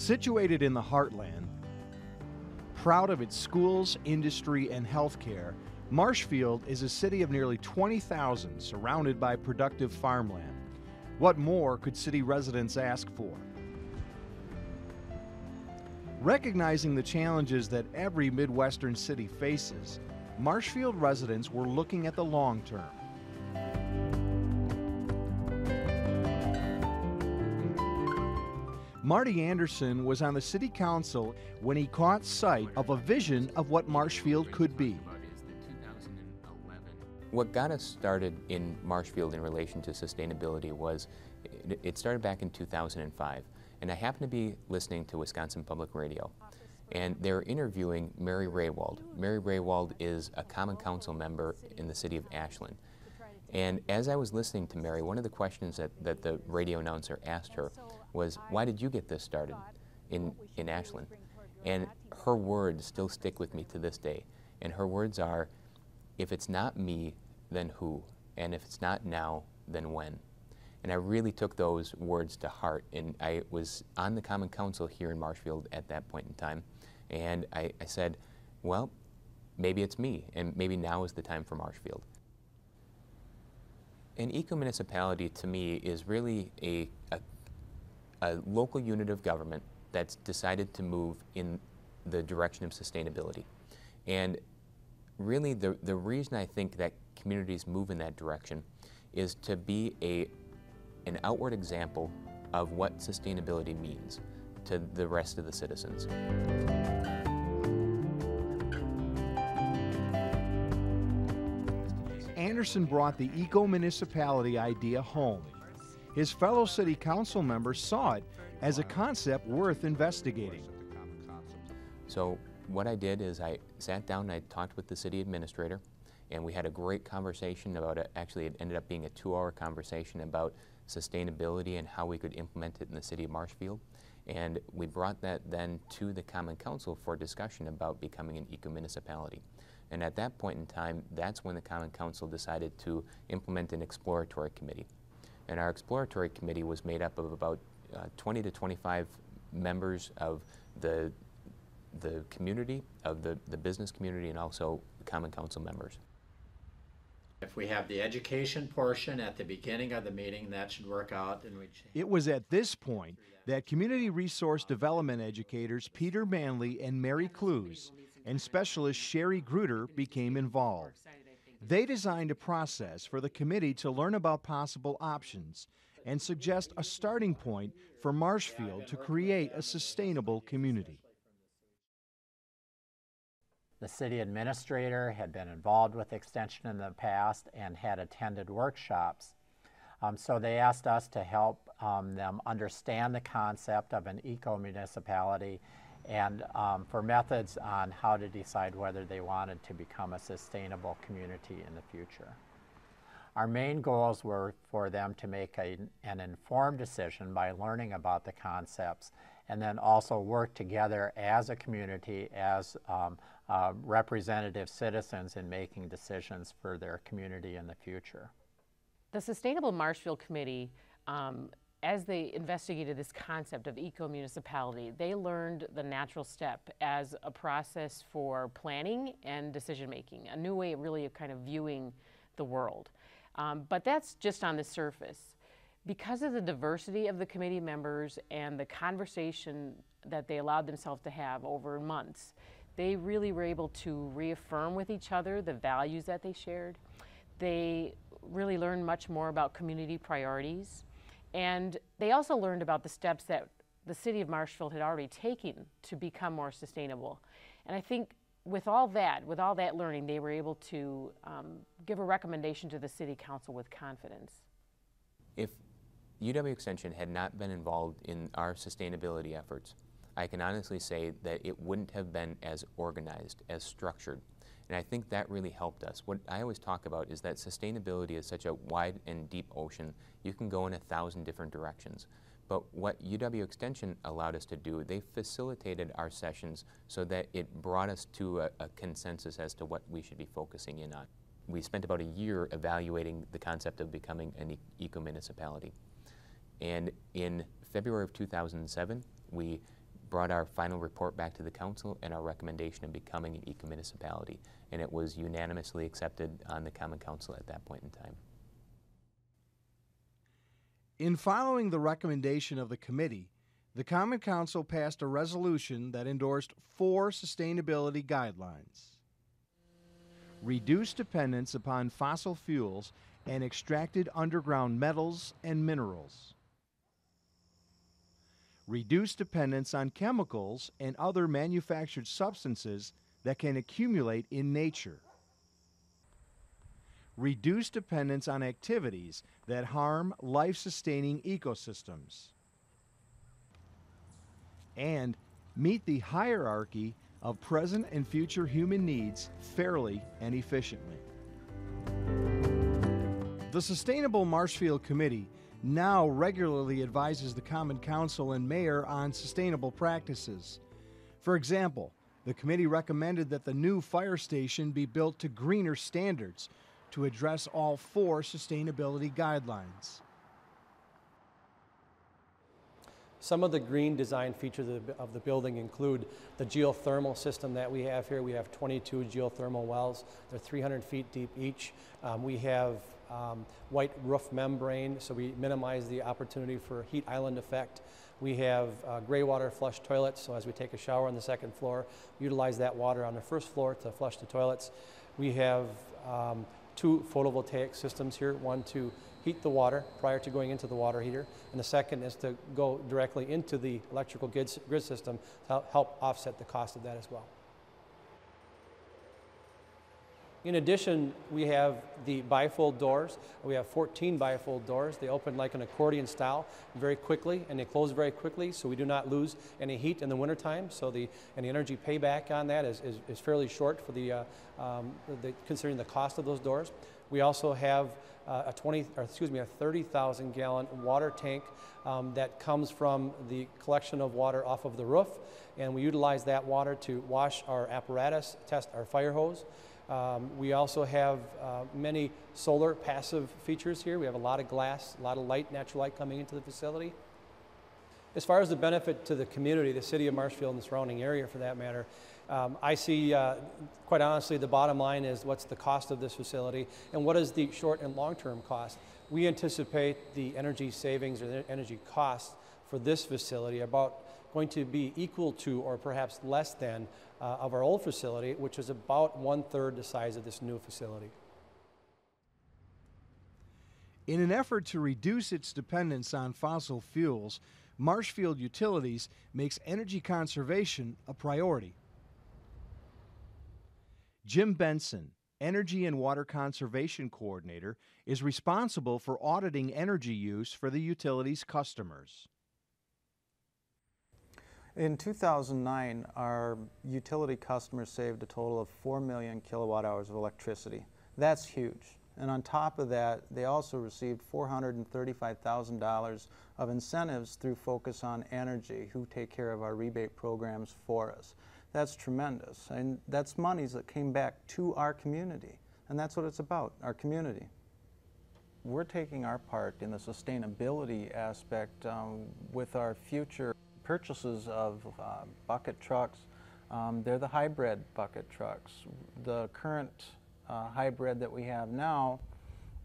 Situated in the heartland, proud of its schools, industry, and healthcare, Marshfield is a city of nearly 20,000 surrounded by productive farmland. What more could city residents ask for? Recognizing the challenges that every Midwestern city faces, Marshfield residents were looking at the long term. Marty Anderson was on the city council when he caught sight of a vision of what Marshfield could be. What got us started in Marshfield in relation to sustainability was, it started back in 2005, and I happened to be listening to Wisconsin Public Radio, and they were interviewing Mary Raywald. Mary Raywald is a Common Council member in the city of Ashland. And as I was listening to Mary, one of the questions that the radio announcer asked her was, why did you get this started in Ashland? And her words still stick with me to this day. And her words are, if it's not me, then who? And if it's not now, then when? And I really took those words to heart. And I was on the Common Council here in Marshfield at that point in time. And I said, well, maybe it's me, and maybe now is the time for Marshfield. An eco-municipality, to me, is really a local unit of government that's decided to move in the direction of sustainability. And really, the reason I think that communities move in that direction is to be an outward example of what sustainability means to the rest of the citizens. Anderson brought the eco-municipality idea home. His fellow city council members saw it as a concept worth investigating. So what I did is I sat down and I talked with the city administrator, and we had a great conversation about it. Actually, it ended up being a 2-hour conversation about sustainability and how we could implement it in the city of Marshfield. And we brought that then to the Common Council for discussion about becoming an eco-municipality. And at that point in time, that's when the Common Council decided to implement an exploratory committee. And our exploratory committee was made up of about 20 to 25 members of the community, of the business community, and also Common Council members. If we have the education portion at the beginning of the meeting, that should work out. And it was at this point that community resource development educators Peter Manley and Mary Clues and specialist Sherry Gruder became involved. They designed a process for the committee to learn about possible options and suggest a starting point for Marshfield to create a sustainable community. The city administrator had been involved with Extension in the past and had attended workshops. So they asked us to help them understand the concept of an eco-municipality and for methods on how to decide whether they wanted to become a sustainable community in the future. Our main goals were for them to make an informed decision by learning about the concepts, and then also work together as a community, as representative citizens in making decisions for their community in the future. The Sustainable Marshfield Committee, as they investigated this concept of eco-municipality, they learned the natural step as a process for planning and decision-making, a new way really of kind of viewing the world. But that's just on the surface. Because of the diversity of the committee members and the conversation that they allowed themselves to have over months, they really were able to reaffirm with each other the values that they shared. They really learned much more about community priorities. And they also learned about the steps that the city of Marshfield had already taken to become more sustainable. And I think with all that learning, they were able to give a recommendation to the city council with confidence. If UW Extension had not been involved in our sustainability efforts, I can honestly say that it wouldn't have been as organized, as structured. And I think that really helped us. What I always talk about is that sustainability is such a wide and deep ocean. You can go in 1,000 different directions. But what UW Extension allowed us to do, they facilitated our sessions so that it brought us to a consensus as to what we should be focusing in on. We spent about a year evaluating the concept of becoming an eco-municipality. And in February of 2007, we brought our final report back to the council and our recommendation of becoming an eco-municipality, and it was unanimously accepted on the Common Council at that point in time. In following the recommendation of the committee, the Common Council passed a resolution that endorsed 4 sustainability guidelines. Reduce dependence upon fossil fuels and extracted underground metals and minerals. Reduce dependence on chemicals and other manufactured substances that can accumulate in nature. Reduce dependence on activities that harm life-sustaining ecosystems. And meet the hierarchy of present and future human needs fairly and efficiently. The Sustainable Marshfield Committee now regularly advises the Common Council and Mayor on sustainable practices. For example, the committee recommended that the new fire station be built to greener standards to address all 4 sustainability guidelines. Some of the green design features of the building include the geothermal system that we have here. We have 22 geothermal wells. They're 300 feet deep each. We have white roof membrane, so we minimize the opportunity for heat island effect. We have gray water flush toilets, so as we take a shower on the 2nd floor, utilize that water on the 1st floor to flush the toilets. We have 2 photovoltaic systems here, one to heat the water prior to going into the water heater, and the second is to go directly into the electrical grid system to help offset the cost of that as well. In addition, we have the bifold doors. We have 14 bifold doors. They open like an accordion style very quickly, and they close very quickly, so we do not lose any heat in the wintertime. So the energy payback on that is fairly short for considering the cost of those doors. We also have a 30,000 gallon water tank that comes from the collection of water off of the roof, and we utilize that water to wash our apparatus, test our fire hose. We also have many solar passive features here. We have a lot of glass, a lot of light, natural light coming into the facility. As far as the benefit to the community, the city of Marshfield and the surrounding area for that matter, I see, quite honestly, the bottom line is what's the cost of this facility and what is the short and long-term cost. We anticipate the energy savings or the energy costs for this facility about going to be equal to or perhaps less than of our old facility, which is about 1/3 the size of this new facility. In an effort to reduce its dependence on fossil fuels, Marshfield Utilities makes energy conservation a priority. Jim Benson, Energy and Water Conservation Coordinator, is responsible for auditing energy use for the utility's customers. In 2009, our utility customers saved a total of 4 million kilowatt hours of electricity. That's huge. And on top of that, they also received $435,000 of incentives through Focus on Energy, who take care of our rebate programs for us. That's tremendous. And that's monies that came back to our community. And that's what it's about, our community. We're taking our part in the sustainability aspect with our future purchases of bucket trucks. They're the hybrid bucket trucks. The current hybrid that we have now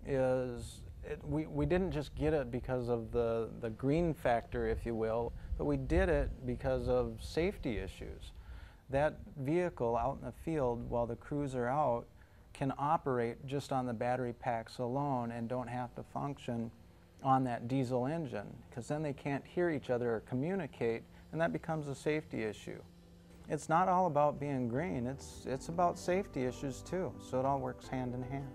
is, we didn't just get it because of the green factor, if you will, but we did it because of safety issues. That vehicle out in the field while the crews are out can operate just on the battery packs alone and don't have to function on that diesel engine, because then they can't hear each other or communicate, and that becomes a safety issue. It's not all about being green, it's about safety issues too, so it all works hand in hand.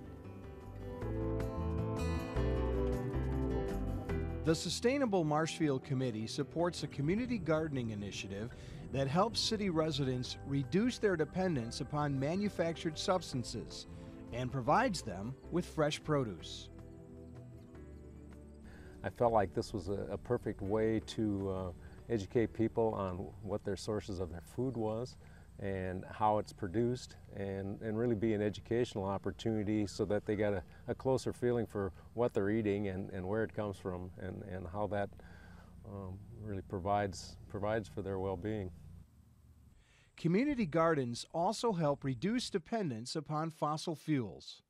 The Sustainable Marshfield Committee supports a community gardening initiative that helps city residents reduce their dependence upon manufactured substances and provides them with fresh produce. I felt like this was a perfect way to educate people on what their sources of their food was and how it's produced, and really be an educational opportunity so that they got a closer feeling for what they're eating and where it comes from, and how that really provides for their well-being. Community gardens also help reduce dependence upon fossil fuels.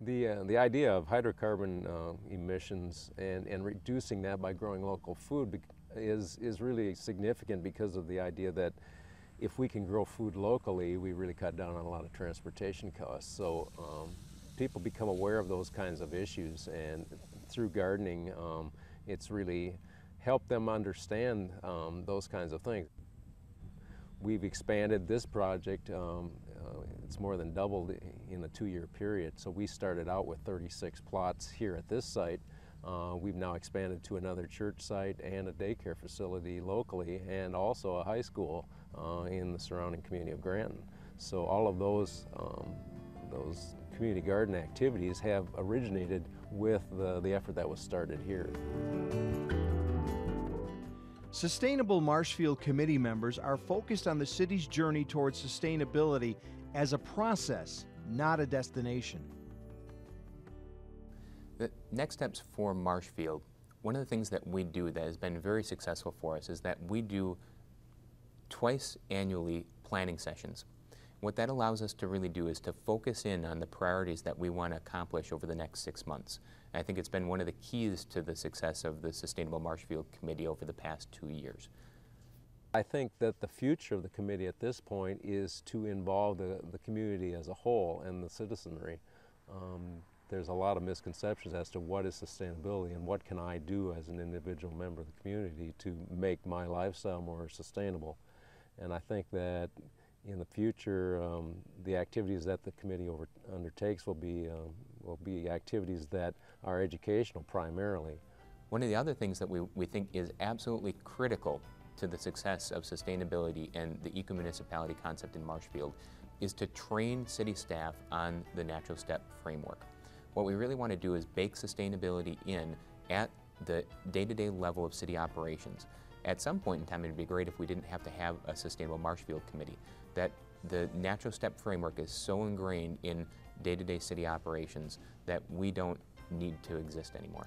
The idea of hydrocarbon emissions and reducing that by growing local food is really significant because of the idea that if we can grow food locally, we really cut down on a lot of transportation costs. So people become aware of those kinds of issues, and through gardening, it's really helped them understand those kinds of things. We've expanded this project. It's more than doubled in a 2-year period. So we started out with 36 plots here at this site. We've now expanded to another church site and a daycare facility locally, and also a high school in the surrounding community of Granton. So all of those community garden activities have originated with the effort that was started here. Sustainable Marshfield committee members are focused on the city's journey towards sustainability as a process, not a destination. The next steps for Marshfield, one of the things that we do that has been very successful for us is that we do twice annually planning sessions. What that allows us to really do is to focus in on the priorities that we want to accomplish over the next 6 months. And I think it's been one of the keys to the success of the Sustainable Marshfield Committee over the past 2 years. I think that the future of the committee at this point is to involve the community as a whole and the citizenry. There's a lot of misconceptions as to what is sustainability and what can I do as an individual member of the community to make my lifestyle more sustainable. And I think that in the future, the activities that the committee undertakes will be activities that are educational primarily. One of the other things that we think is absolutely critical to the success of sustainability and the eco-municipality concept in Marshfield is to train city staff on the natural step framework. What we really want to do is bake sustainability in at the day-to-day level of city operations. At some point in time, it'd be great if we didn't have to have a Sustainable Marshfield Committee, that the natural step framework is so ingrained in day-to-day city operations that we don't need to exist anymore.